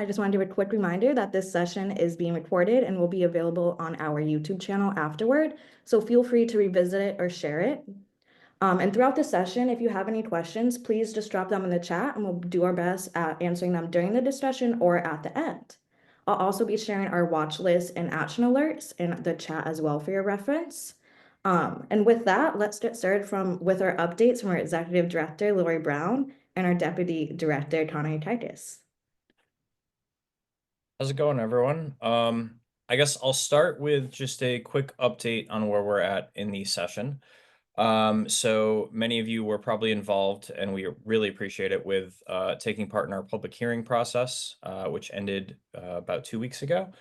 I just want to do a quick reminder that this session is being recorded and will be available on our YouTube channel afterward. So feel free to revisit it or share it. And throughout the session, if you have any questions, please just drop them in the chat and we'll do our best at answering them during the discussion or at the end. I'll also be sharing our watch list and action alerts in the chat as well for your reference. And with that, let's get started with our updates from our Executive Director, Lori Brown, and our Deputy Director, Connor Yakaitis. How's it going, everyone? I guess I'll start with just a quick update on where we're at in the session. So many of you were probably involved, and we really appreciate it, with taking part in our public hearing process, which ended about 2 weeks ago.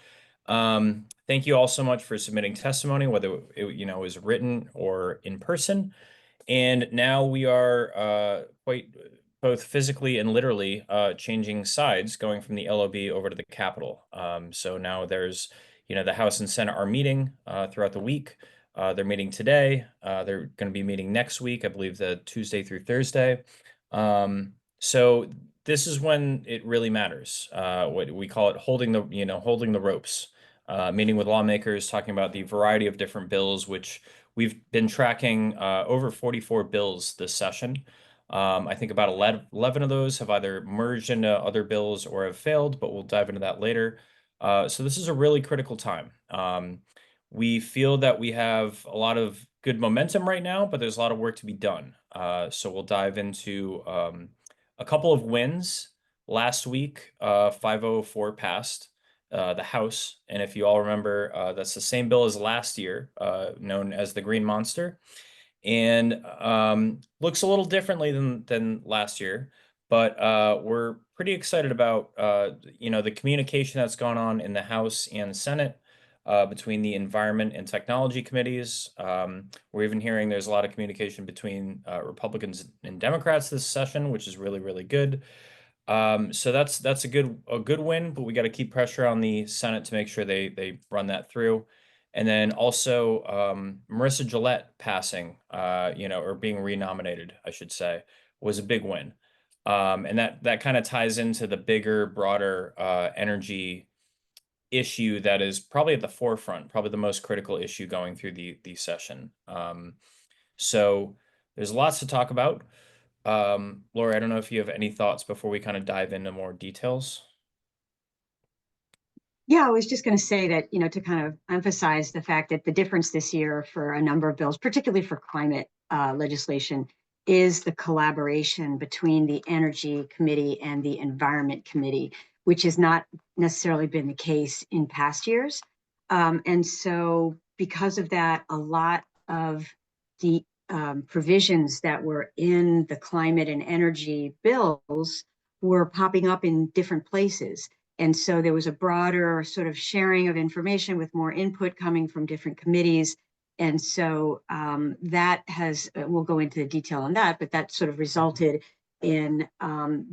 Thank you all so much for submitting testimony, whether it was written or in person. And now we are quite both physically and literally changing sides, going from the LOB over to the Capitol. So now there's, the House and Senate are meeting throughout the week. They're meeting today. They're going to be meeting next week, I believe, the Tuesday through Thursday. So this is when it really matters. What we call it, holding the ropes. Meeting with lawmakers, talking about the variety of different bills, which we've been tracking over 44 bills this session. I think about 11 of those have either merged into other bills or have failed, but we'll dive into that later. So this is a really critical time. We feel that we have a lot of good momentum right now, but there's a lot of work to be done. So we'll dive into a couple of wins. Last week, 504 passed the House. And if you all remember, that's the same bill as last year, known as the Green Monster. And looks a little differently than last year. But we're pretty excited about the communication that's gone on in the House and Senate between the Environment and Technology committees. We're even hearing there's a lot of communication between Republicans and Democrats this session, which is really, really good. So that's a good win, but we got to keep pressure on the Senate to make sure they run that through. And then also Marissa Gillette passing, or being renominated, I should say, was a big win. And that kind of ties into the bigger, broader energy issue that is probably at the forefront, probably the most critical issue going through the session. So there's lots to talk about. Laura, I don't know if you have any thoughts before we kind of dive into more details. Yeah, I was just going to say that, to kind of emphasize the fact that the difference this year for a number of bills, particularly for climate legislation, is the collaboration between the Energy Committee and the Environment Committee, which has not necessarily been the case in past years. And so because of that, a lot of the provisions that were in the climate and energy bills were popping up in different places. And so there was a broader sort of sharing of information with more input coming from different committees. And so that we'll go into the detail on that, but that sort of resulted in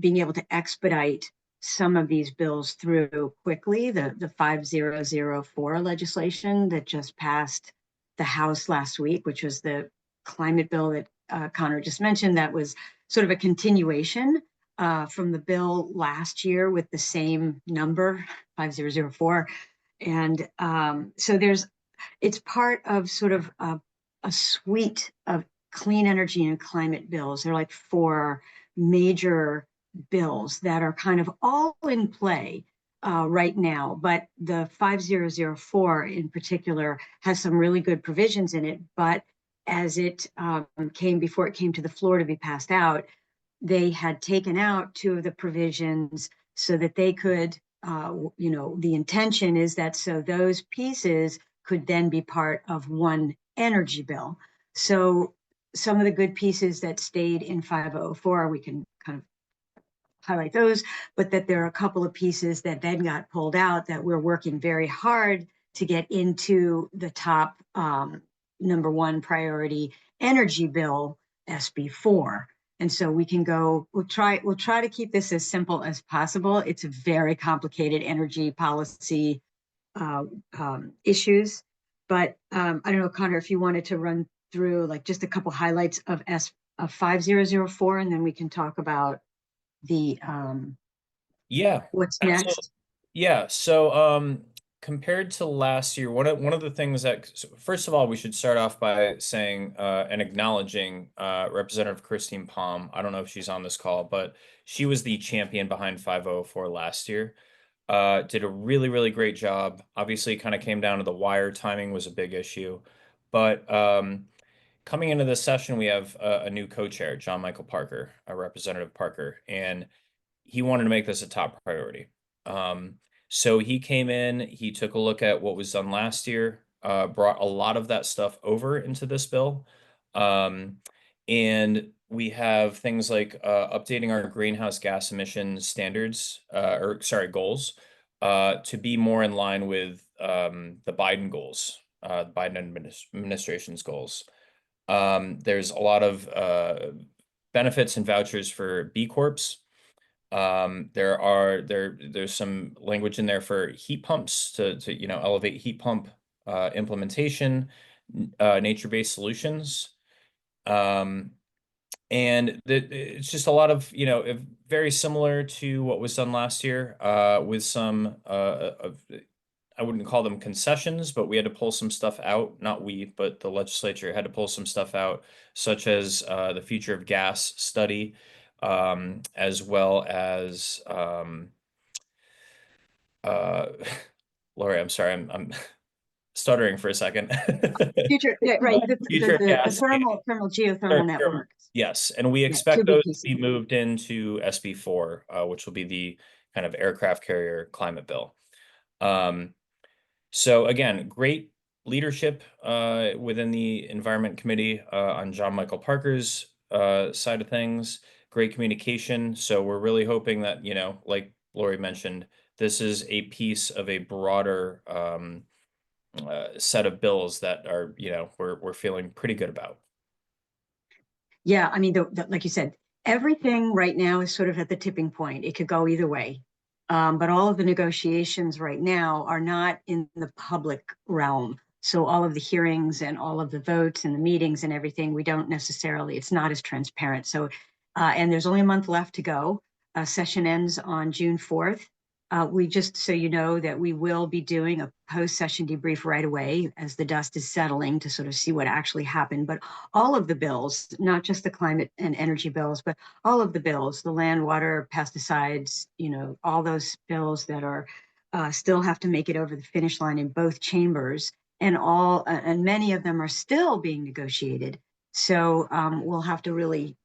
being able to expedite some of these bills through quickly. The 5004 legislation that just passed the House last week, which was the climate bill that Connor just mentioned, that was sort of a continuation from the bill last year with the same number, 5004. And so it's part of sort of a suite of clean energy and climate bills. They're like 4 major bills that are kind of all in play right now. But the 5004 in particular has some really good provisions in it. But as it before it came to the floor to be passed out, they had taken out 2 of the provisions so that they could, the intention is that so those pieces could then be part of one energy bill. So some of the good pieces that stayed in 5004, we can kind of highlight those, but that there are a couple of pieces that then got pulled out that we're working very hard to get into the top number 1 priority energy bill, SB4. And so we can go, we'll try to keep this as simple as possible. It's a very complicated energy policy issues. But I don't know, Connor, if you wanted to run through like just a couple highlights of 5004, and then we can talk about the Yeah, what's next. Yeah, so compared to last year, one of the things that so first of all, we should start off by saying and acknowledging Representative Christine Palm. I don't know if she's on this call, but she was the champion behind 504 last year. Did a really, really great job. Obviously, it kind of came down to the wire. Timing was a big issue. But coming into this session, we have a new co-chair, John Michael Parker, Representative Parker, and he wanted to make this a top priority. So he came in, he took a look at what was done last year, brought a lot of that stuff over into this bill. And we have things like updating our greenhouse gas emissions standards, or sorry, goals, to be more in line with the Biden goals, the Biden administration's goals. There's a lot of benefits and vouchers for B Corps. There's some language in there for heat pumps to elevate heat pump implementation, nature-based solutions. And it's just a lot of, very similar to what was done last year, with some I wouldn't call them concessions, but we had to pull some stuff out. Not we, but the legislature had to pull some stuff out, such as the future of gas study, as well as uh, Lori, I'm sorry, I'm stuttering for a second. Future, yeah, right, the Future of gas. thermal geothermal networks. Yes, and we Yeah, expect two big those to pieces. be moved into SB4, which will be the kind of aircraft carrier climate bill. So again, great leadership within the Environment Committee on John Michael Parker's side of things. Great communication. So we're really hoping that, like Lori mentioned, this is a piece of a broader set of bills that are, we're feeling pretty good about. Yeah, I mean, like you said, everything right now is sort of at the tipping point. It could go either way. But all of the negotiations right now are not in the public realm. So all of the hearings and all of the votes and the meetings and everything, we don't necessarily, it's not as transparent. So, and there's only a month left to go. Session ends on June 4th. We just, so you know, that we will be doing a post-session debrief right away as the dust is settling to sort of see what actually happened. But all of the bills, not just the climate and energy bills, but all of the bills, the land, water, pesticides, all those bills that are still have to make it over the finish line in both chambers, and many of them are still being negotiated. So we'll have to really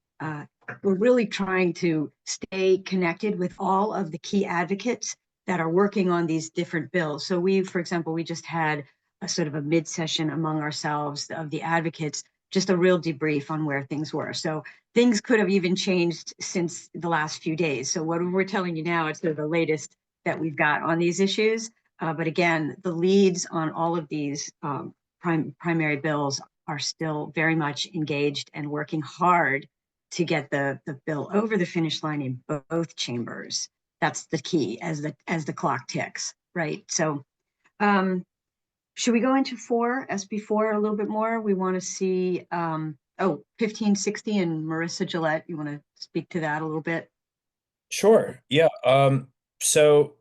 we're really trying to stay connected with all of the key advocates that are working on these different bills. So for example, we just had a sort of a mid-session among ourselves of the advocates, just a real debrief on where things were. So things could have even changed since the last few days. So what we're telling you now, it's sort of the latest that we've got on these issues. But again, the leads on all of these primary bills are still very much engaged and working hard to get the bill over the finish line in both chambers. That's the key as the clock ticks, right? So should we go into SB4 a little bit more? We want to see 1560 and Marissa Gillette. You want to speak to that a little bit? Sure. Yeah. So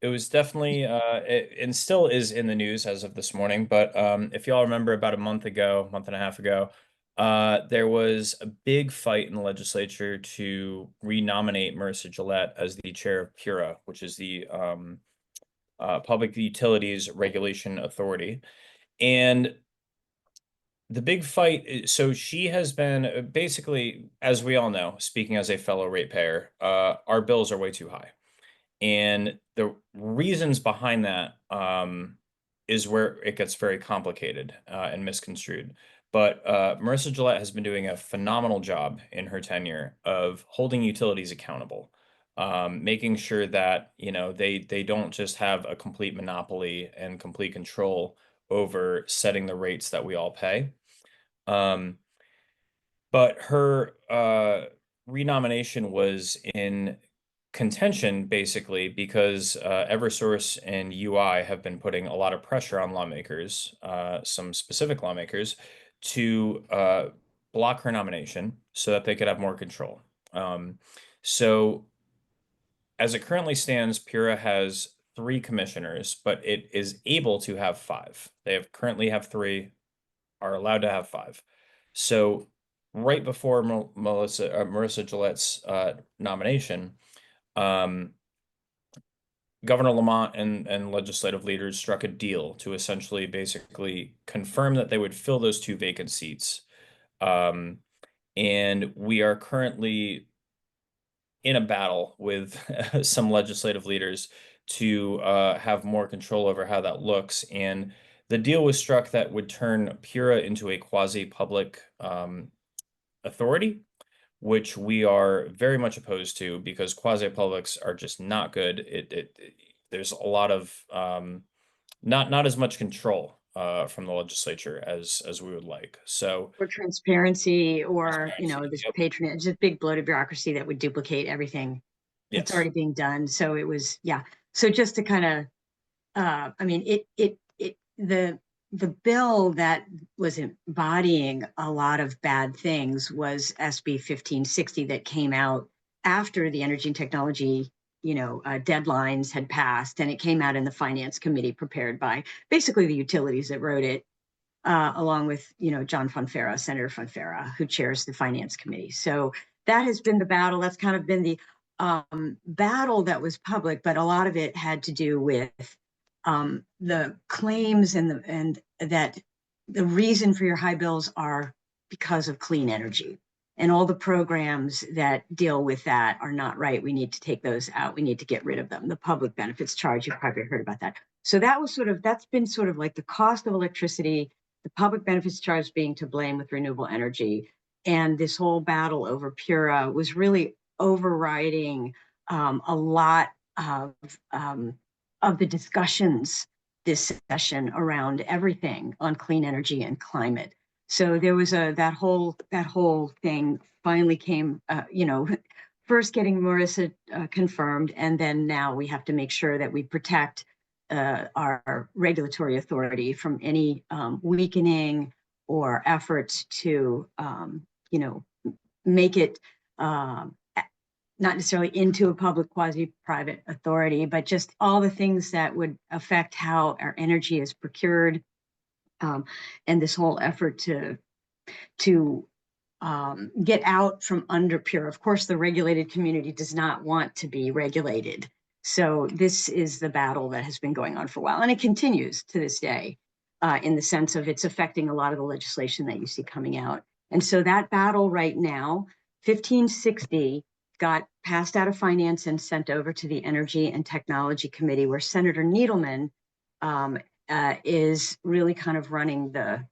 it was definitely and still is in the news as of this morning. But if y'all remember, about a month and a half ago, there was a big fight in the legislature to renominate Marissa Gillette as the chair of PURA, which is the Public Utilities Regulation Authority. And the big fight, so she has been basically, as we all know, speaking as a fellow ratepayer, our bills are way too high. And the reasons behind that is where it gets very complicated and misconstrued. But Marissa Gillette has been doing a phenomenal job in her tenure of holding utilities accountable, making sure that they don't just have a complete monopoly and complete control over setting the rates that we all pay. But her renomination was in contention basically because Eversource and UI have been putting a lot of pressure on lawmakers, some specific lawmakers, to block her nomination so that they could have more control. So as it currently stands, PURA has 3 commissioners, but it is able to have 5. They currently have 3, are allowed to have 5. So right before Marissa Gillette's nomination, Governor Lamont and legislative leaders struck a deal to essentially basically confirm that they would fill those 2 vacant seats. And we are currently in a battle with some legislative leaders to have more control over how that looks. And the deal was struck that would turn Pura into a quasi-public authority, which we are very much opposed to because quasi-publics are just not good. There's a lot of not as much control from the legislature as we would like. So Or transparency, or this yep. patronage, just big bloated bureaucracy that would duplicate everything that's Yes. already being done. So it was, yeah. So just to kind of, I mean, the bill that was embodying a lot of bad things was SB 1560 that came out after the energy and technology, deadlines had passed, and it came out in the Finance Committee prepared by basically the utilities that wrote it, along with, John Fonfara, Senator Fonfara, who chairs the Finance Committee. So that has been the battle. That's kind of been the battle that was public, but a lot of it had to do with the claims and that the reason for your high bills are because of clean energy. And all the programs that deal with that are not right. We need to take those out. We need to get rid of them. The public benefits charge, you've probably heard about that. So that's been sort of like the cost of electricity, the public benefits charge being to blame with renewable energy. And this whole battle over Pura was really overriding a lot of the discussions this session around everything on clean energy and climate. So there was that whole thing finally came, first getting Marissa confirmed, and then now we have to make sure that we protect our regulatory authority from any weakening or efforts to, make it not necessarily into a public quasi-private authority, but just all the things that would affect how our energy is procured, and this whole effort to get out from under Pura. Of course, the regulated community does not want to be regulated. So this is the battle that has been going on for a while, and it continues to this day, in the sense of it's affecting a lot of the legislation that you see coming out. And so that battle right now, 1560 got passed out of finance and sent over to the Energy and Technology Committee, where Senator Needleman is really kind of running the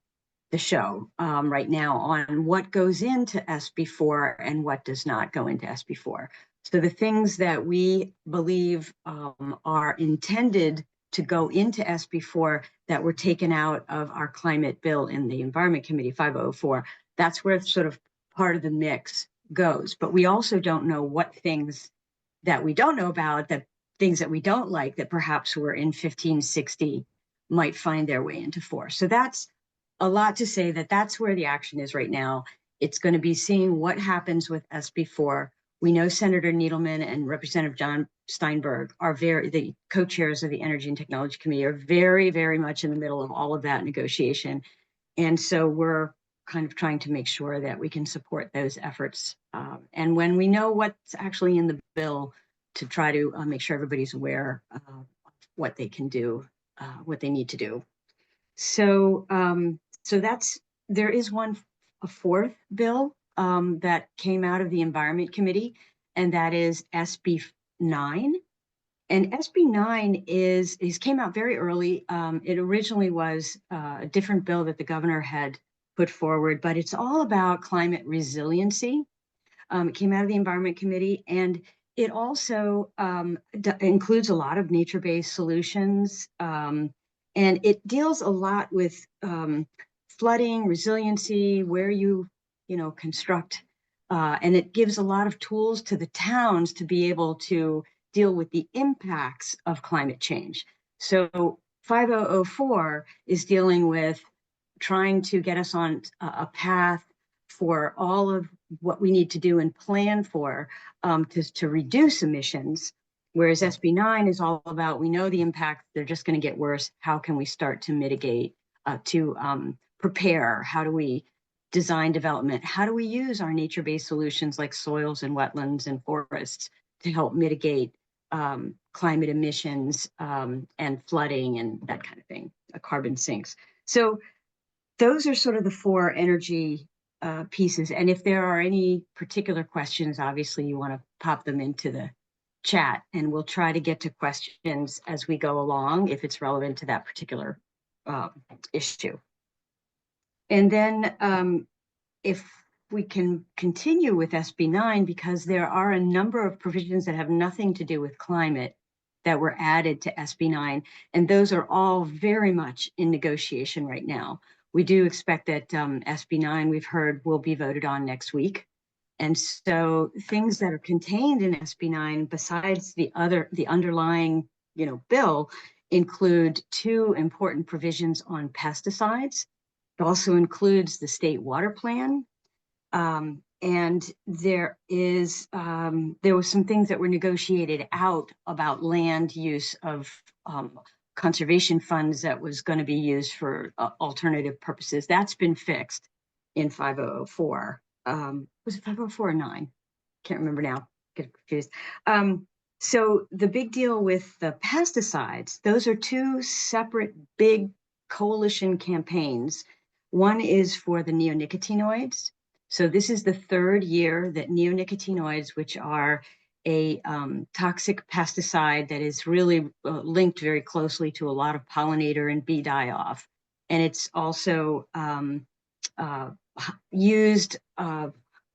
show right now on what goes into SB4 and what does not go into SB4. So the things that we believe are intended to go into SB4 that were taken out of our climate bill in the Environment Committee 5004, that's where sort of part of the mix goes. But we also don't know what things that we don't know about, that things that we don't like that perhaps were in 1560 might find their way into 4. So that's a lot to say that's where the action is right now. It's going to be seeing what happens with SB4. We know Senator Needleman and Representative John Steinberg are the co-chairs of the Energy and Technology Committee are very, very much in the middle of all of that negotiation. And so we're kind of trying to make sure that we can support those efforts. And when we know what's actually in the bill, to try to make sure everybody's aware of what they can do, what they need to do. So, there is a fourth bill that came out of the Environment Committee, and that is SB 9. And SB 9 came out very early. It originally was a different bill that the governor had put forward, but it's all about climate resiliency. It came out of the Environment Committee, and it also includes a lot of nature-based solutions. And it deals a lot with flooding, resiliency, where you construct, and it gives a lot of tools to the towns to be able to deal with the impacts of climate change. So 5004 is dealing with trying to get us on a path for all of what we need to do and plan for to reduce emissions. Whereas SB 9 is all about, we know the impact, they're just going to get worse. How can we start to mitigate, to prepare? How do we design development? How do we use our nature-based solutions like soils and wetlands and forests to help mitigate climate emissions and flooding and that kind of thing, carbon sinks? So those are sort of the four energy pieces. And if there are any particular questions, obviously you want to pop them into the chat, and we'll try to get to questions as we go along if it's relevant to that particular issue. And then if we can continue with SB 9, because there are a number of provisions that have nothing to do with climate that were added to SB 9, and those are all very much in negotiation right now. We do expect that SB 9, we've heard, will be voted on next week. And so things that are contained in SB 9, besides the underlying, bill, include two important provisions on pesticides. It also includes the state water plan. And there was some things that were negotiated out about land use of conservation funds that was going to be used for alternative purposes. That's been fixed in 5004. Was it 504 or 9? Can't remember now. Get confused. So the big deal with the pesticides, those are two separate big coalition campaigns. One is for the neonicotinoids. So this is the third year that neonicotinoids, which are a toxic pesticide that is really linked very closely to a lot of pollinator and bee die-off. And it's also used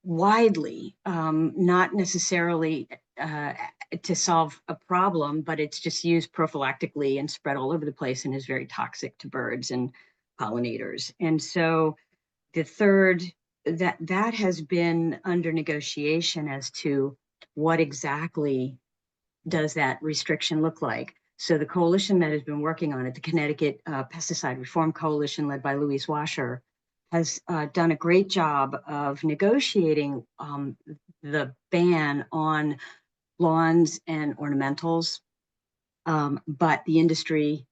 widely, not necessarily to solve a problem, but it's just used prophylactically and spread all over the place and is very toxic to birds and pollinators. And so the third, that has been under negotiation as to what exactly does that restriction look like. So the coalition that has been working on it, the Connecticut Pesticide Reform Coalition led by Louise Washer, has done a great job of negotiating the ban on lawns and ornamentals, but the industry,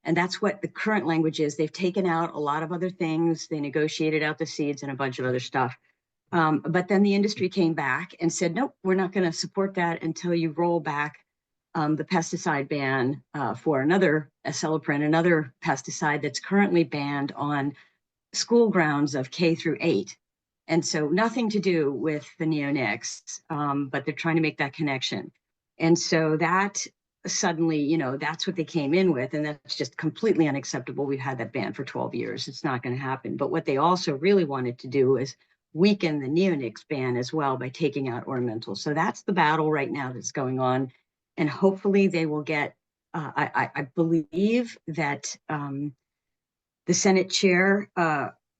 and that's what the current language is. They've taken out a lot of other things. They negotiated out the seeds and a bunch of other stuff. But then the industry came back and said, nope, we're not going to support that until you roll back the pesticide ban for another acelepryn, another pesticide that's currently banned on school grounds of K through 8. And so nothing to do with the neonics, but they're trying to make that connection. And so that suddenly, that's what they came in with, and that's just completely unacceptable. We've had that ban for 12 years. It's not going to happen. But what they also really wanted to do is weaken the neonics ban as well by taking out ornamentals. So that's the battle right now that's going on. And hopefully they will get, I believe that the Senate chair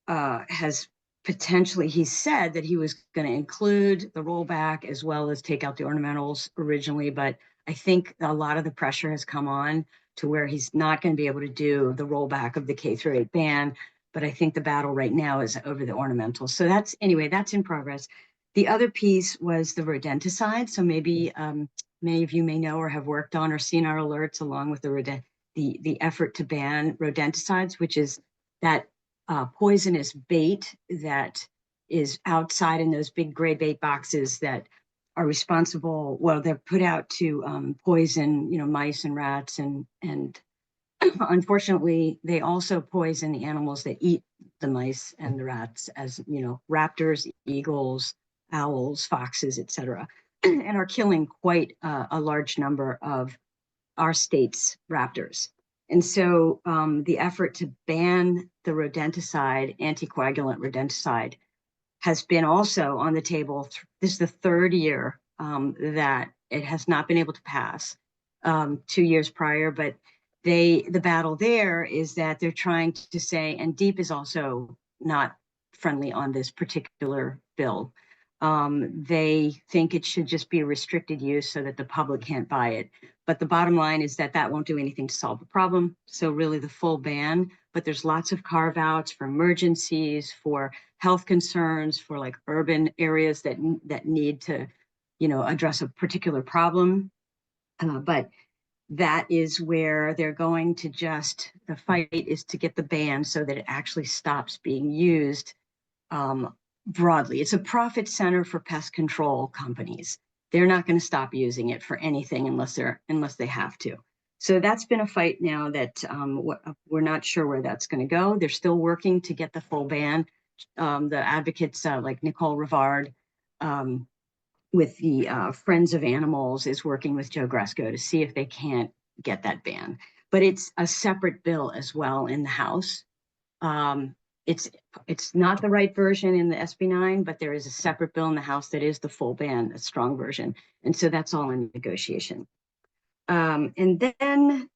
has potentially, he said that he was going to include the rollback as well as take out the ornamentals originally, but I think a lot of the pressure has come on to where he's not going to be able to do the rollback of the K through 8 ban. But I think the battle right now is over the ornamentals. So that's in progress. The other piece was the rodenticide. So maybe many of you may know or have worked on or seen our alerts along with the effort to ban rodenticides, which is that poisonous bait that is outside in those big gray bait boxes that are responsible. Well, they're put out to poison, mice and rats, and unfortunately, they also poison the animals that eat the mice and the rats, as raptors, eagles, owls, foxes, etc., and are killing quite a large number of our state's raptors. And so the effort to ban the rodenticide, anticoagulant rodenticide, has been also on the table. This is the third year that it has not been able to pass. 2 years prior, but the battle there is that they're trying to say, and DEEP is also not friendly on this particular bill. They think it should just be a restricted use so that the public can't buy it. But the bottom line is that won't do anything to solve the problem. So really the full ban, but there's lots of carve outs for emergencies, for health concerns, for like urban areas that need to, address a particular problem. But that is where they're going to the fight is to get the ban so that it actually stops being used broadly. It's a profit center for pest control companies. They're not going to stop using it for anything unless they have to. So that's been a fight now that we're not sure where that's going to go. They're still working to get the full ban. The advocates like Nicole Rivard with the Friends of Animals is working with Joe Gresco to see if they can't get that ban. But it's a separate bill as well in the House. It's not the right version in the SB9, but there is a separate bill in the House that is the full ban, a strong version. And so that's all in negotiation. And then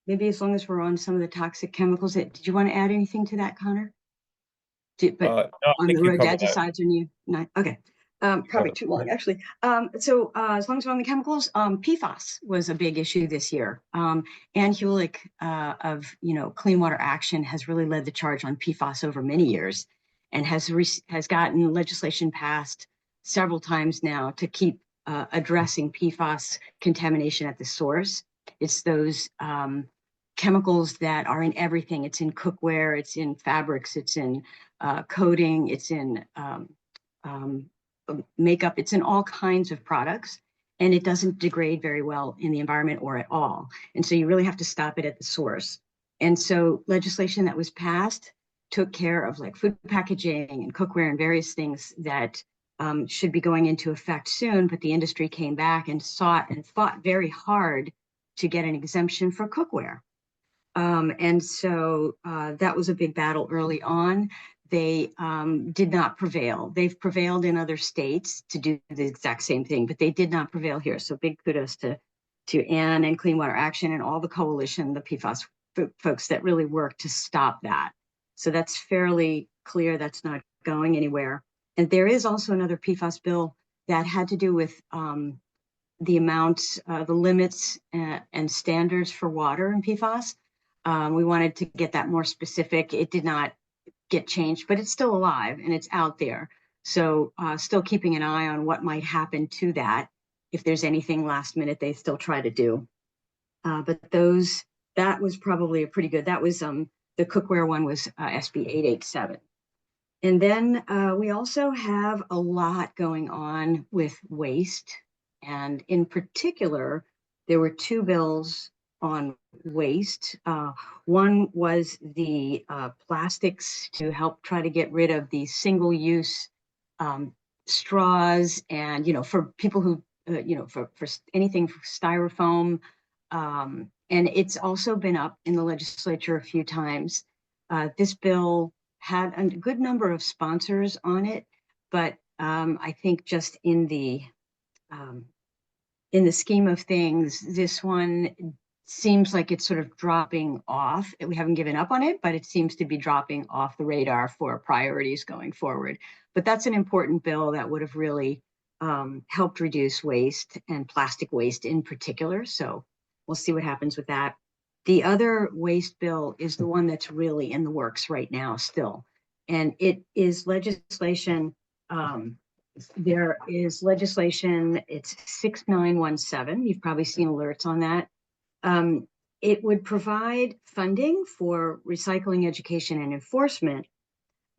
maybe as long as we're on some of the toxic chemicals, did you want to add anything to that, Connor? No, on the rodenticides, are you not? Okay. Probably too long, actually. So as long as we're on the chemicals, PFAS was a big issue this year. Ann Hulick of Clean Water Action has really led the charge on PFAS over many years, and has gotten legislation passed several times now to keep addressing PFAS contamination at the source. It's those chemicals that are in everything. It's in cookware, it's in fabrics, it's in coating, it's in makeup, it's in all kinds of products, and it doesn't degrade very well in the environment or at all. And so you really have to stop it at the source. And so legislation that was passed took care of like food packaging and cookware and various things that should be going into effect soon, but the industry came back and sought and fought very hard to get an exemption for cookware. And so that was a big battle early on. They did not prevail. They've prevailed in other states to do the exact same thing, but they did not prevail here. So big kudos to Ann and Clean Water Action and all the coalition, the PFAS folks that really worked to stop that. So that's fairly clear. That's not going anywhere. And there is also another PFAS bill that had to do with the amounts, the limits and standards for water in PFAS. We wanted to get that more specific. It did not get changed, but it's still alive and it's out there. So still keeping an eye on what might happen to that. If there's anything last minute, they still try to do. But that was probably a pretty good, that was the cookware one was SB 887. And then we also have a lot going on with waste. And in particular, there were two bills on waste. One was the plastics to help try to get rid of the single-use straws, and for people who for anything for styrofoam, and it's also been up in the legislature a few times. This bill had a good number of sponsors on it, but I think just in the scheme of things, this one seems like it's sort of dropping off. We haven't given up on it, but it seems to be dropping off the radar for priorities going forward. But that's an important bill that would have really helped reduce waste and plastic waste in particular. So we'll see what happens with that. The other waste bill is the one that's really in the works right now still. And it is legislation. There is legislation, it's 6917. You've probably seen alerts on that. It would provide funding for recycling education and enforcement,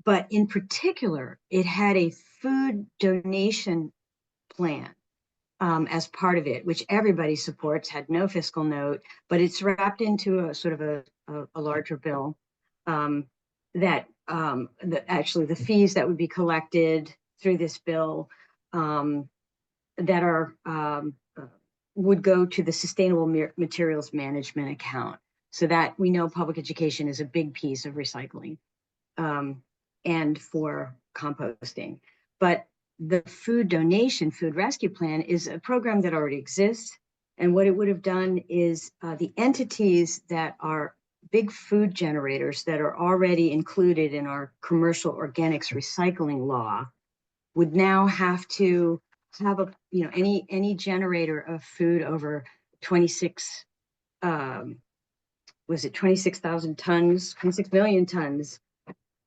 but in particular, it had a food donation plan as part of it, which everybody supports, had no fiscal note, but it's wrapped into a sort of a larger bill that actually the fees that would be collected through this bill that are would go to the Sustainable Materials Management account. So that we know public education is a big piece of recycling and for composting. But the food donation, food rescue plan is a program that already exists. And what it would have done is the entities that are big food generators that are already included in our commercial organics recycling law would now have to have any generator of food over 26 was it 26,000 tons, 26 million tons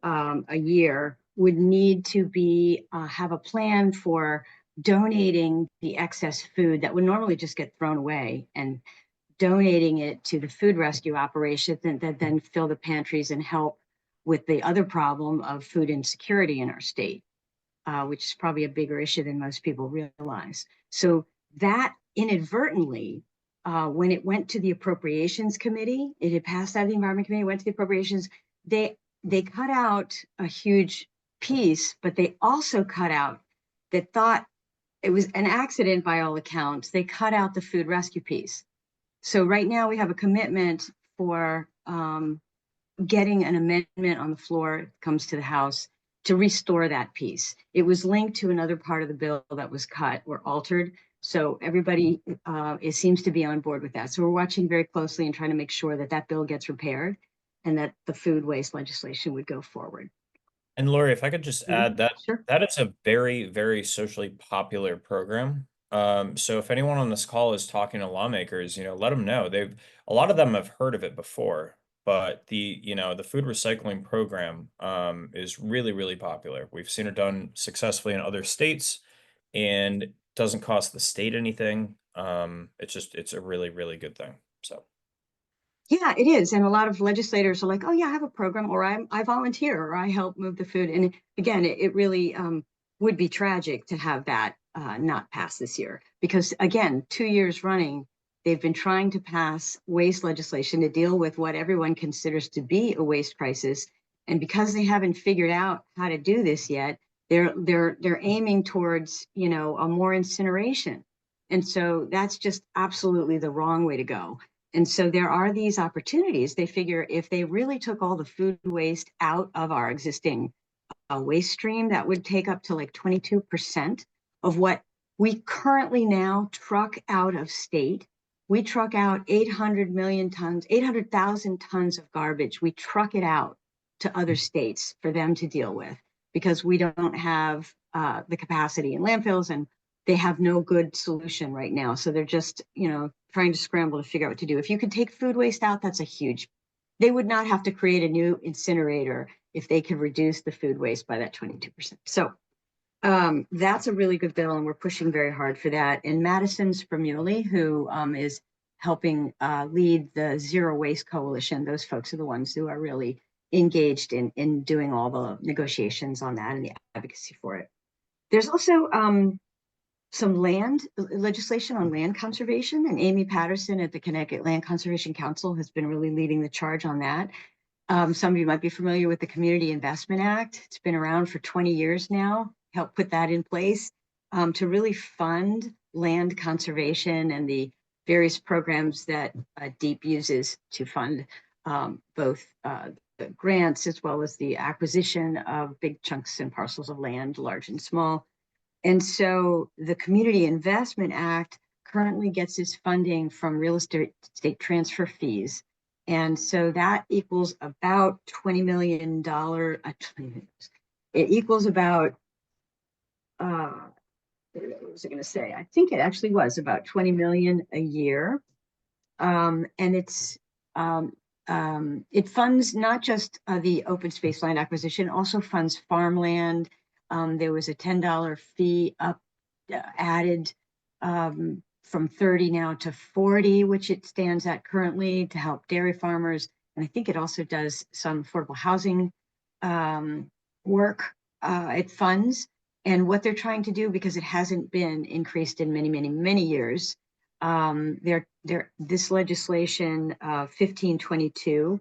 a year would need to be have a plan for donating the excess food that would normally just get thrown away and donating it to the food rescue operation that then fill the pantries and help with the other problem of food insecurity in our state, which is probably a bigger issue than most people realize. So that inadvertently, when it went to the Appropriations Committee, it had passed out of the Environment Committee, went to the Appropriations, they cut out a huge piece, but they also cut out, that thought it was an accident by all accounts, they cut out the food rescue piece. So right now we have a commitment for getting an amendment on the floor, it comes to the House, to restore that piece. It was linked to another part of the bill that was cut or altered. So everybody it seems to be on board with that. So we're watching very closely and trying to make sure that that bill gets repaired and that the food waste legislation would go forward. And Lori, if I could just add that Sure. that is a very, very socially popular program. So if anyone on this call is talking to lawmakers, let them know. A lot of them have heard of it before, but the food recycling program is really, really popular. We've seen it done successfully in other states, and it doesn't cost the state anything. It's a really, really good thing. So. Yeah, it is. And a lot of legislators are like, oh, yeah, I have a program, or I volunteer, or I help move the food. And again, it really would be tragic to have that not pass this year. Because again, 2 years running, they've been trying to pass waste legislation to deal with what everyone considers to be a waste crisis. And because they haven't figured out how to do this yet, they're aiming towards, a more incineration. And so that's just absolutely the wrong way to go. And so there are these opportunities. They figure if they really took all the food waste out of our existing waste stream, that would take up to like 22% of what we currently now truck out of state. We truck out 800,000 tons of garbage. We truck it out to other states for them to deal with because we don't have the capacity in landfills, and they have no good solution right now. So they're just, trying to scramble to figure out what to do. If you could take food waste out, that's a huge, they would not have to create a new incinerator if they could reduce the food waste by that 22%. So that's a really good bill, and we're pushing very hard for that. And Madison Spremuli, who is helping lead the Zero Waste Coalition, those folks are the ones who are really engaged in doing all the negotiations on that and the advocacy for it. There's also some land legislation on land conservation, and Amy Patterson at the Connecticut Land Conservation Council has been really leading the charge on that. Some of you might be familiar with the Community Investment Act. It's been around for 20 years now, helped put that in place to really fund land conservation and the various programs that DEEP uses to fund both the grants as well as the acquisition of big chunks and parcels of land, large and small. And so the Community Investment Act currently gets its funding from real estate transfer fees. And so that equals about $20 million. It equals about, what was I going to say? I think it actually was about 20 million a year. And it funds not just the open space land acquisition, also funds farmland. There was a $10 fee added from 30 now to 40, which it stands at currently, to help dairy farmers. And I think it also does some affordable housing work. It funds. And what they're trying to do, because it hasn't been increased in many, many, many years, this legislation 1522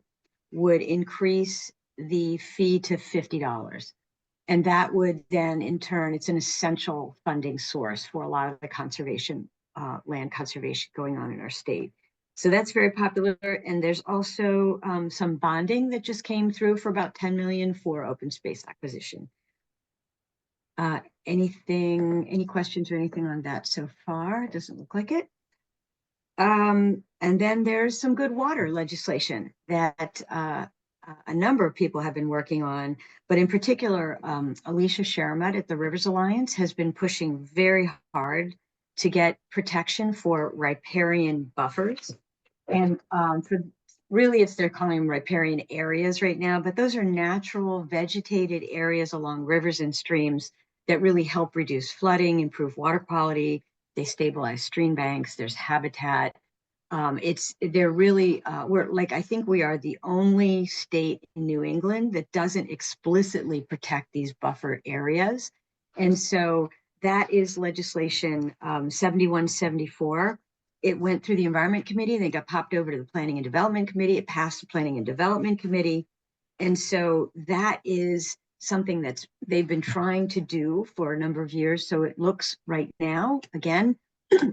would increase the fee to $50. And that would then, in turn, it's an essential funding source for a lot of the conservation, land conservation going on in our state. So that's very popular. And there's also some bonding that just came through for about 10 million for open space acquisition. Any questions or anything on that so far? It doesn't look like it. And then there's some good water legislation that a number of people have been working on, but in particular, Alicia Sharamut at the Rivers Alliance has been pushing very hard to get protection for riparian buffers. And they're calling them riparian areas right now, but those are natural vegetated areas along rivers and streams that really help reduce flooding, improve water quality. They stabilize stream banks. There's habitat. They're really, I think we are the only state in New England that doesn't explicitly protect these buffer areas. And so that is legislation 7174. It went through the Environment Committee, then got popped over to the Planning and Development Committee. It passed the Planning and Development Committee. And so that is something they've been trying to do for a number of years. So it looks right now, again,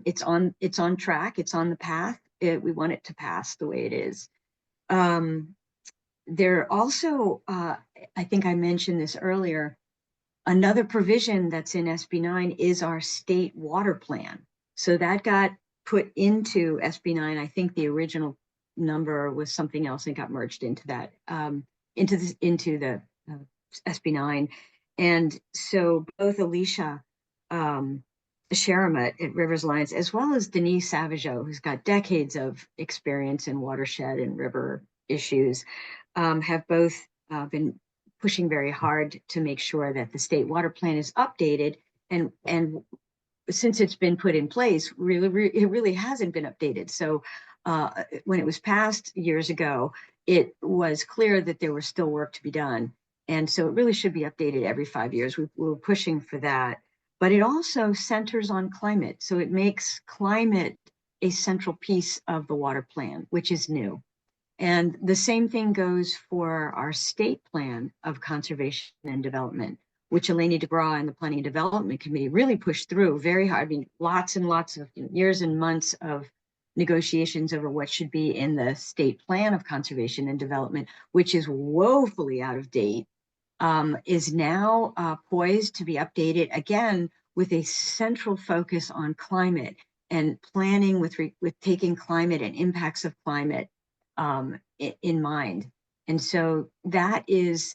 it's on track, it's on the path. We want it to pass the way it is. There also, I think I mentioned this earlier, another provision that's in SB 9 is our state water plan. So that got put into SB 9. I think the original number was something else and got merged into that, into the SB 9. And so both Alicia Sharamut at Rivers Alliance, as well as Denise Savageau, who's got decades of experience in watershed and river issues, have both been pushing very hard to make sure that the state water plan is updated. And since it's been put in place, it really hasn't been updated. So when it was passed years ago, it was clear that there was still work to be done. And so it really should be updated every 5 years. We were pushing for that. But it also centers on climate. So it makes climate a central piece of the water plan, which is new. And the same thing goes for our state plan of conservation and development, which Eleni DeGraw and the Planning and Development Committee really pushed through very hard. I mean, lots and lots of years and months of negotiations over what should be in the state plan of conservation and development, which is woefully out of date, is now poised to be updated again with a central focus on climate and planning with taking climate and impacts of climate in mind. And so that is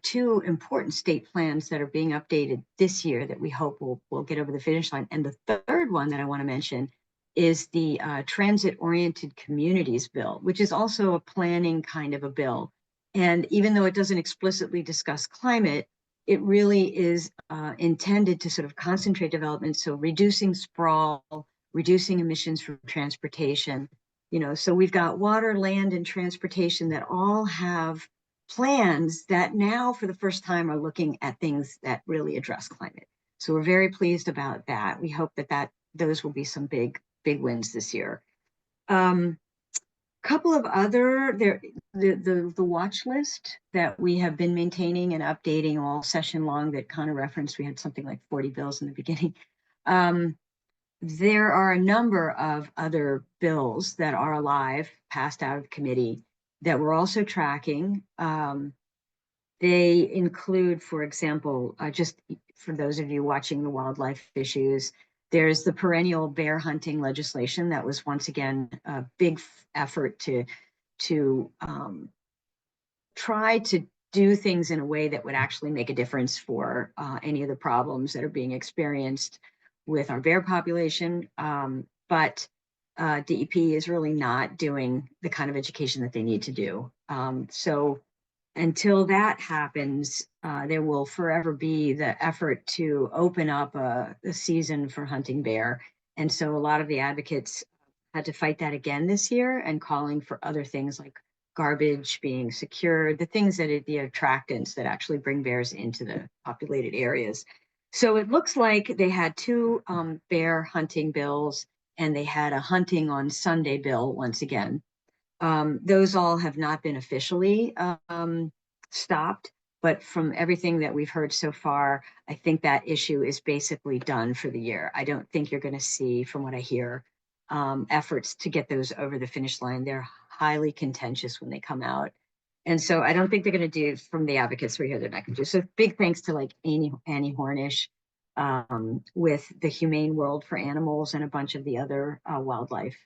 two important state plans that are being updated this year that we hope will get over the finish line. And the third one that I want to mention is the Transit-Oriented Communities Bill, which is also a planning kind of a bill. And even though it doesn't explicitly discuss climate, it really is intended to sort of concentrate development. So reducing sprawl, reducing emissions from transportation, so we've got water, land, and transportation that all have plans that now for the first time are looking at things that really address climate. So we're very pleased about that. We hope that those will be some big wins this year. Couple of other, the watch list that we have been maintaining and updating all session long that Connor referenced, we had something like 40 bills in the beginning. There are a number of other bills that are alive, passed out of committee, that we're also tracking. They include, for example, just for those of you watching the wildlife issues, there's the perennial bear hunting legislation that was once again a big effort to try to do things in a way that would actually make a difference for any of the problems that are being experienced with our bear population. But DEP is really not doing the kind of education that they need to do. So until that happens, there will forever be the effort to open up a season for hunting bear. And so a lot of the advocates had to fight that again this year and calling for other things like garbage being secured, the things that the attractants that actually bring bears into the populated areas. So it looks like they had two bear hunting bills and they had a hunting on Sunday bill once again. Those all have not been officially stopped, but from everything that we've heard so far, I think that issue is basically done for the year. I don't think you're going to see, from what I hear, efforts to get those over the finish line. They're highly contentious when they come out. And so I don't think they're going to do, from the advocates we hear, they're not going to do. So big thanks to like Annie Hornish with the Humane World for Animals and a bunch of the other wildlife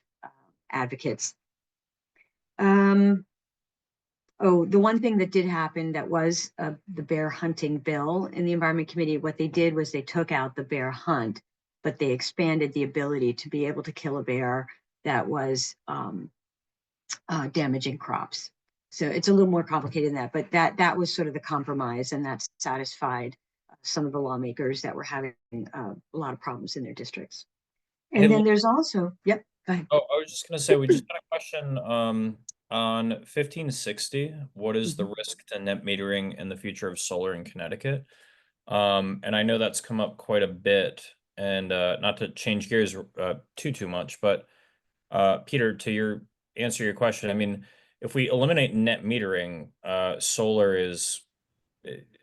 advocates. Oh, the one thing that did happen that was the bear hunting bill in the Environment Committee, what they did was they took out the bear hunt, but they expanded the ability to be able to kill a bear that was damaging crops. So it's a little more complicated than that, but that was sort of the compromise, and that satisfied some of the lawmakers that were having a lot of problems in their districts. Hey, And then there's also, yep, go ahead. oh, I was just gonna say, we just got a question, on 1560. What is the risk to net metering and the future of solar in Connecticut? And I know that's come up quite a bit, and not to change gears too much, but Peter, to answer your question, I mean, if we eliminate net metering, solar is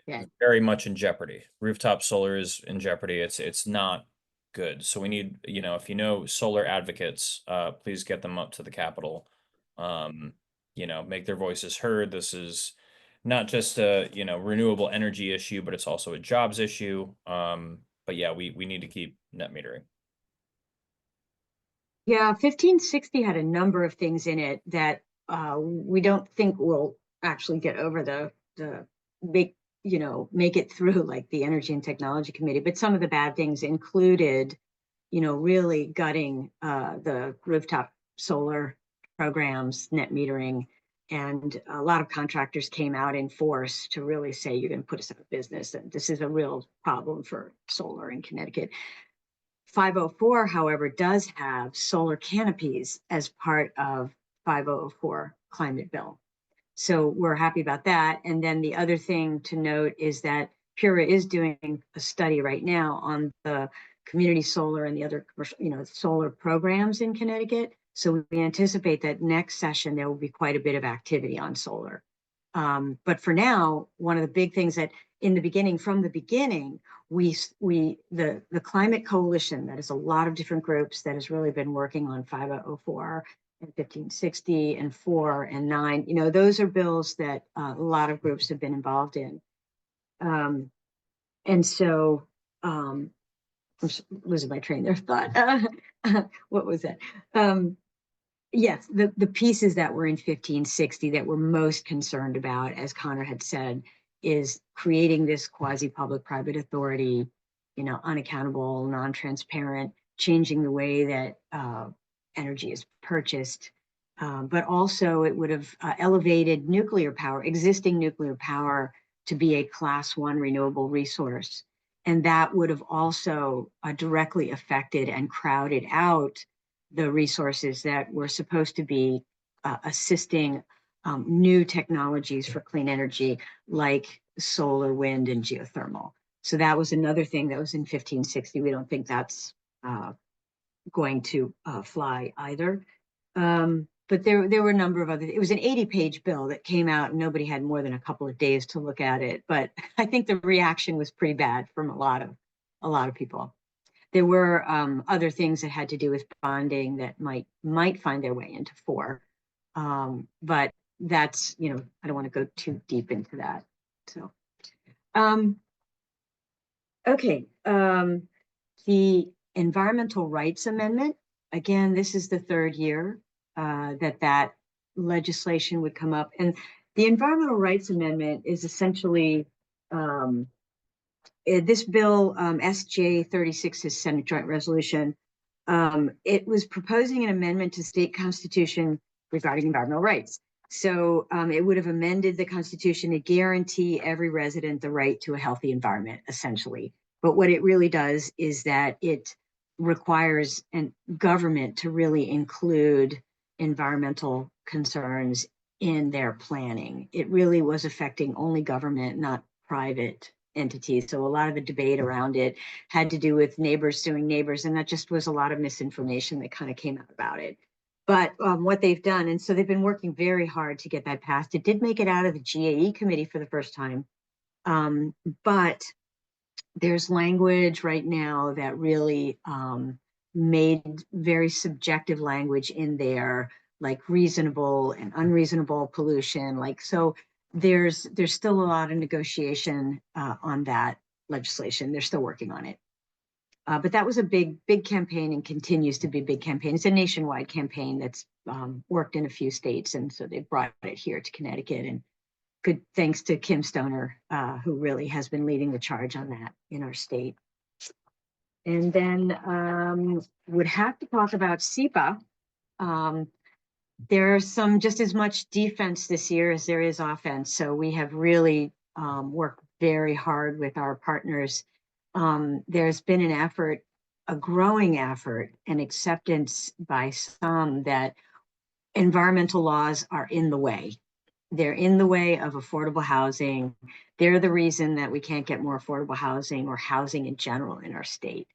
Yeah. very much in jeopardy. Rooftop solar is in jeopardy. It's not good. So we need, if you know solar advocates, please get them up to the Capitol. Make their voices heard. This is not just a, renewable energy issue, but it's also a jobs issue. But yeah, we need to keep net metering. Yeah, 1560 had a number of things in it that we don't think will actually get over the make it through, like the Energy and Technology Committee. But some of the bad things included, really gutting the rooftop solar programs, net metering, and a lot of contractors came out in force to really say, you're going to put us out of business, and this is a real problem for solar in Connecticut. 504, however, does have solar canopies as part of 5004 climate bill. So we're happy about that. And then the other thing to note is that PURA is doing a study right now on the community solar and the other commercial, solar programs in Connecticut. So we anticipate that next session, there will be quite a bit of activity on solar. But for now, one of the big things that from the beginning, the Climate Coalition, that is a lot of different groups that has really been working on 5004 and 1560 and 4 and 9. Those are bills that a lot of groups have been involved in. And so, I'm losing my train of thought. What was that? Yes, the pieces that were in 1560 that we're most concerned about, as Connor had said, is creating this quasi-public-private authority, unaccountable, non-transparent, changing the way that energy is purchased. But also it would have elevated existing nuclear power, to be a class 1 renewable resource. And that would have also directly affected and crowded out the resources that were supposed to be assisting new technologies for clean energy, like solar, wind, and geothermal. So that was another thing that was in 1560. We don't think that's going to fly either. But there were a number of other. It was an 80-page bill that came out, and nobody had more than a couple of days to look at it. But I think the reaction was pretty bad from a lot of people. There were other things that had to do with bonding that might find their way into 4. But that's, I don't want to go too deep into that. So, okay. The Environmental Rights Amendment, again, this is the 3rd year that legislation would come up. And the Environmental Rights Amendment is essentially, this bill, SJ 36, is Senate Joint Resolution. It was proposing an amendment to state constitution regarding environmental rights. So it would have amended the Constitution to guarantee every resident the right to a healthy environment, essentially. But what it really does is that it requires government to really include environmental concerns in their planning. It really was affecting only government, not private entities. So a lot of the debate around it had to do with neighbors suing neighbors, and that just was a lot of misinformation that kind of came out about it. But what they've done, and so they've been working very hard to get that passed. It did make it out of the GAE committee for the first time, but there's language right now that really made very subjective language in there, like reasonable and unreasonable pollution. So there's still a lot of negotiation on that legislation. They're still working on it. But that was a big campaign, and continues to be a big campaign. It's a nationwide campaign that's worked in a few states, and so they brought it here to Connecticut. And good thanks to Kim Stoner, who really has been leading the charge on that in our state. And then would have to talk about SEPA. There's some just as much defense this year as there is offense. So we have really worked very hard with our partners. There's been an effort, a growing effort and acceptance by some that environmental laws are in the way. They're in the way of affordable housing. They're the reason that we can't get more affordable housing or housing in general in our state.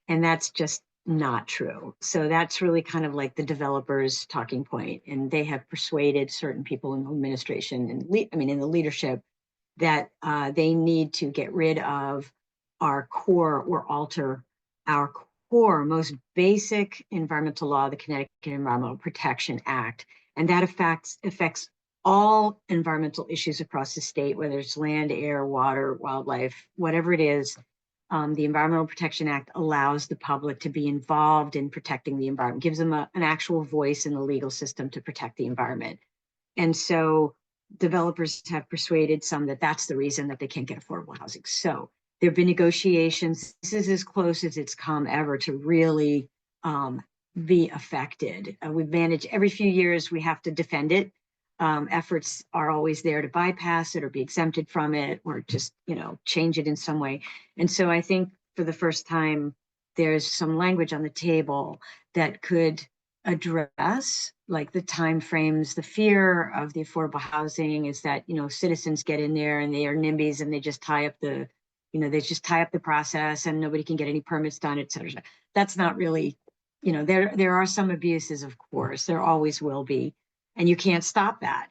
And that's just not true. So that's really kind of like the developers' talking point. And they have persuaded certain people in the administration and in the leadership that they need to get rid of our core or alter our core, most basic environmental law, the Connecticut Environmental Protection Act. And that affects all environmental issues across the state, whether it's land, air, water, wildlife, whatever it is. The Environmental Protection Act allows the public to be involved in protecting the environment, gives them an actual voice in the legal system to protect the environment. And so developers have persuaded some that that's the reason that they can't get affordable housing. So there have been negotiations. This is as close as it's come ever to really be affected. We've managed every few years, we have to defend it. Efforts are always there to bypass it or be exempted from it or just, change it in some way. And so I think for the first time, there's some language on the table that could address like the timeframes. The fear of the affordable housing is that, citizens get in there and they are NIMBYs and they just tie up the, process and nobody can get any permits done, et cetera. That's not really, there are some abuses, of course, there always will be, and you can't stop that.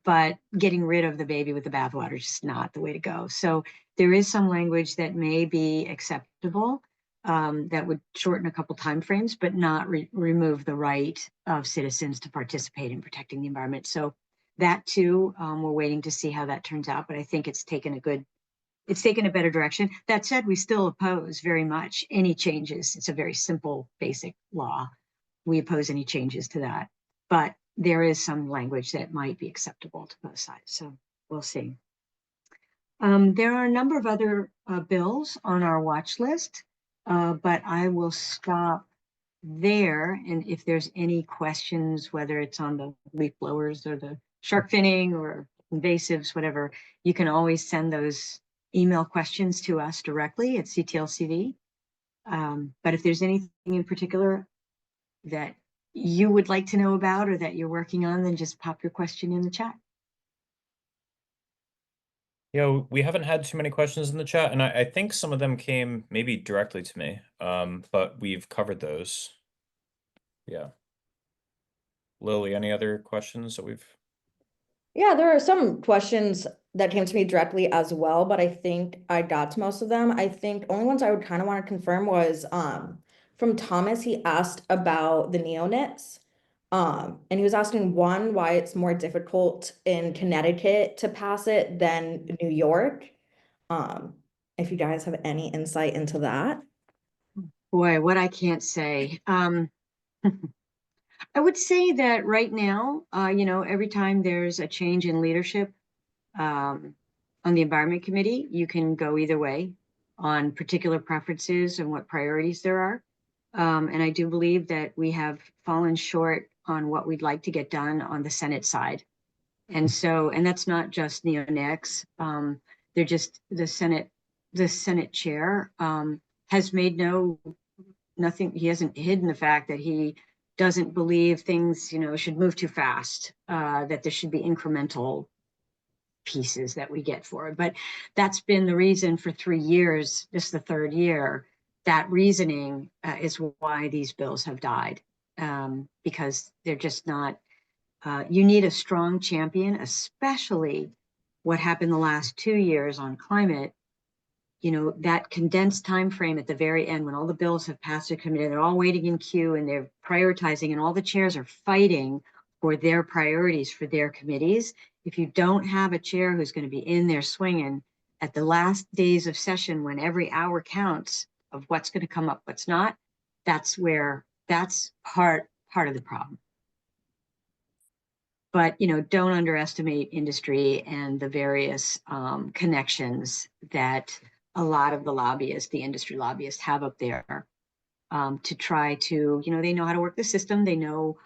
But getting rid of the baby with the bathwater is just not the way to go. So there is some language that may be acceptable, that would shorten a couple timeframes, but not remove the right of citizens to participate in protecting the environment. So that too, we're waiting to see how that turns out, but I think it's taken a better direction. That said, we still oppose very much any changes. It's a very simple, basic law. We oppose any changes to that, but there is some language that might be acceptable to both sides. So we'll see. There are a number of other bills on our watch list, but I will stop there. And if there's any questions, whether it's on the leaf blowers or the shark finning or invasives, whatever, you can always send those email questions to us directly at CTLCV. But if there's anything in particular that you would like to know about or that you're working on, then just pop your question in the chat. We haven't had too many questions in the chat, and I think some of them came maybe directly to me, but we've covered those. Yeah. Lily, any other questions that we've? Yeah, there are some questions that came to me directly as well, but I think I got to most of them. I think only ones I would kind of want to confirm was from Thomas. He asked about the neonates. And he was asking one, why it's more difficult in Connecticut to pass it than New York. If you guys have any insight into that. Boy, what I can't say. I would say that right now, every time there's a change in leadership on the Environment Committee, you can go either way on particular preferences and what priorities there are. And I do believe that we have fallen short on what we'd like to get done on the Senate side. And that's not just neonates. They're just the Senate chair has made nothing. He hasn't hidden the fact that he doesn't believe things, should move too fast, that there should be incremental pieces that we get for it. But that's been the reason for 3 years, this is the third year. That reasoning is why these bills have died, because they're just not, you need a strong champion, especially what happened the last 2 years on climate. That condensed time frame at the very end when all the bills have passed a committee, they're all waiting in queue and they're prioritizing and all the chairs are fighting for their priorities for their committees. If you don't have a chair who's going to be in there swinging at the last days of session when every hour counts of what's going to come up, what's not, that's part of the problem. But, don't underestimate industry and the various connections that a lot of the industry lobbyists have up there to try to, they know how to work the system. They know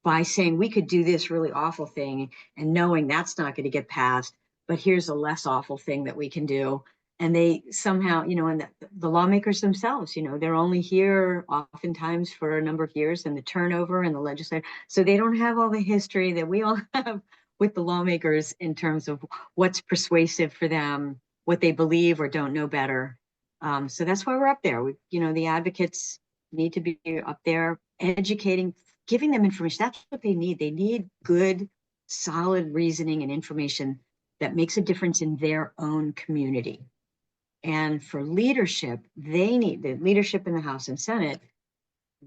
by saying we could do this really awful thing and knowing that's not going to get passed, but here's a less awful thing that we can do. And they somehow, and the lawmakers themselves, they're only here oftentimes for a number of years, and the turnover in the legislature. So they don't have all the history that we all have with the lawmakers in terms of what's persuasive for them, what they believe or don't know better. So that's why we're up there. The advocates need to be up there educating, giving them information. That's what they need. They need good, solid reasoning and information that makes a difference in their own community. And for leadership, they need the leadership in the House and Senate.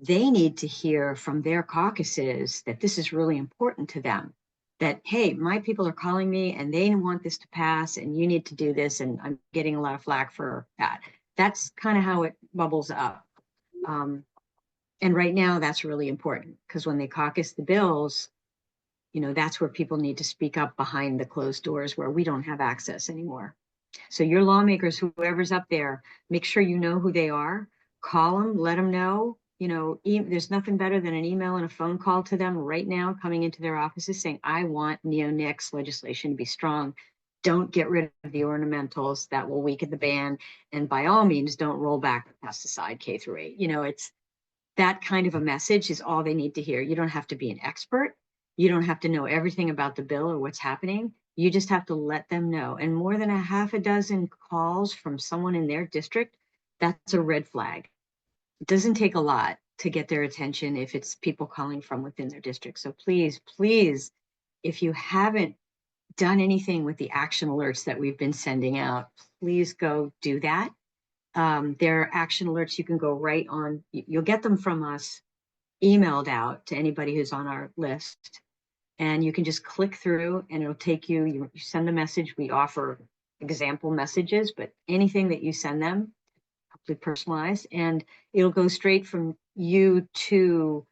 They need to hear from their caucuses that this is really important to them. That, hey, my people are calling me and they want this to pass and you need to do this. And I'm getting a lot of flack for that. That's kind of how it bubbles up. And right now that's really important, because when they caucus the bills, that's where people need to speak up behind the closed doors where we don't have access anymore. So your lawmakers, whoever's up there, make sure you know who they are, call them, let them know. There's nothing better than an email and a phone call to them right now, coming into their offices saying, I want neonics legislation to be strong. Don't get rid of the ornamentals that will weaken the ban. And by all means, don't roll back the pesticide K through 8. It's that kind of a message is all they need to hear. You don't have to be an expert. You don't have to know everything about the bill or what's happening. You just have to let them know. And more than a half a dozen calls from someone in their district, that's a red flag. It doesn't take a lot to get their attention if it's people calling from within their district. So please, please, if you haven't done anything with the action alerts that we've been sending out, please go do that. There are action alerts you can go right on. You'll get them from us emailed out to anybody who's on our list. And you can just click through and it'll take you send a message. We offer example messages, but anything that you send them, hopefully personalized, and it'll go straight from you to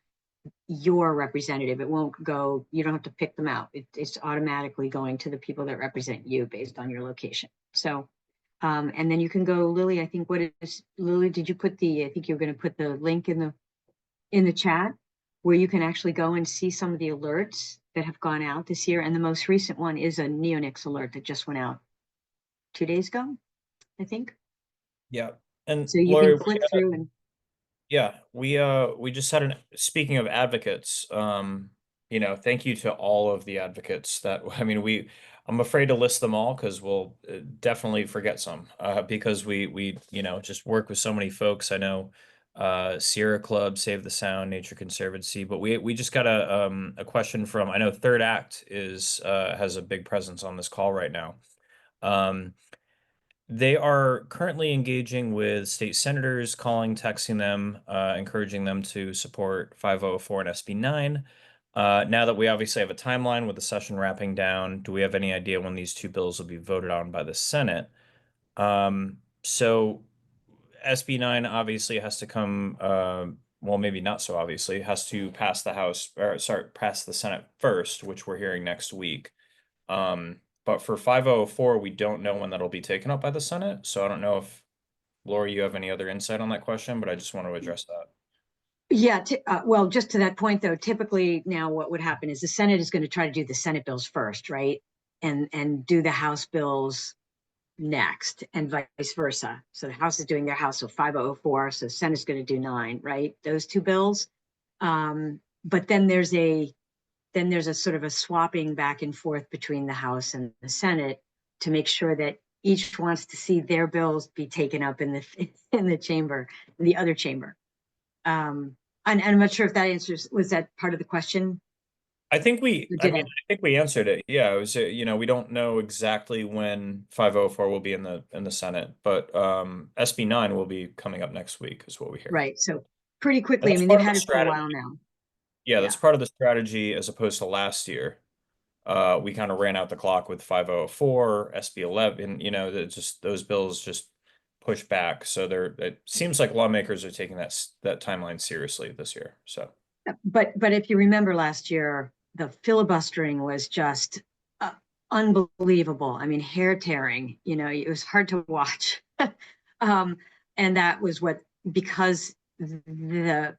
your representative. It won't go, you don't have to pick them out. It's automatically going to the people that represent you based on your location. So, and then you can go, Lily, I think Lily, did you put I think you're going to put the link in the chat where you can actually go and see some of the alerts that have gone out this year. And the most recent one is a neonics alert that just went out 2 days ago, I think. Yeah. And so you Lori, can click through and yeah, we just had speaking of advocates, thank you to all of the advocates that, I'm afraid to list them all because we'll definitely forget some, because we just work with so many folks. I know, Sierra Club, Save the Sound, Nature Conservancy, but we just got a question from, I know Third Act has a big presence on this call right now. They are currently engaging with state senators, calling, texting them, encouraging them to support 5004 and SB 9. Now that we obviously have a timeline with the session wrapping down, do we have any idea when these two bills will be voted on by the Senate? So SB 9 obviously has to come, well, maybe not so obviously, has to pass the House, or sorry, pass the Senate first, which we're hearing next week. But for 5004, we don't know when that'll be taken up by the Senate. So I don't know if, Laura, you have any other insight on that question, but I just want to address that. yeah, well, just to that point though, typically now what would happen is the Senate is going to try to do the Senate bills first, right? And do the House bills next and vice versa. So the House is doing their House, so 5004, so Senate's going to do 9, right? Those two bills. But then there's a sort of a swapping back and forth between the House and the Senate to make sure that each wants to see their bills be taken up in the chamber, in the other chamber. And I'm not sure if that answers, was that part of the question? I think we answered it. Yeah, it was, we don't know exactly when 504 will be in the Senate, but SB 9 will be coming up next week is what we hear. Right. So pretty quickly. That's They've had it for a while now. Yeah, that's part of the strategy as opposed to last year. We kind of ran out the clock with 5004, SB 11, just those bills just push back. So it seems like lawmakers are taking that timeline seriously this year. So, but if you remember last year, the filibustering was just unbelievable. I mean, hair tearing. It was hard to watch, and that was because the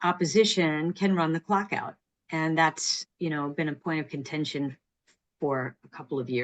opposition can run the clock out, and that's been a point of contention for a couple of years.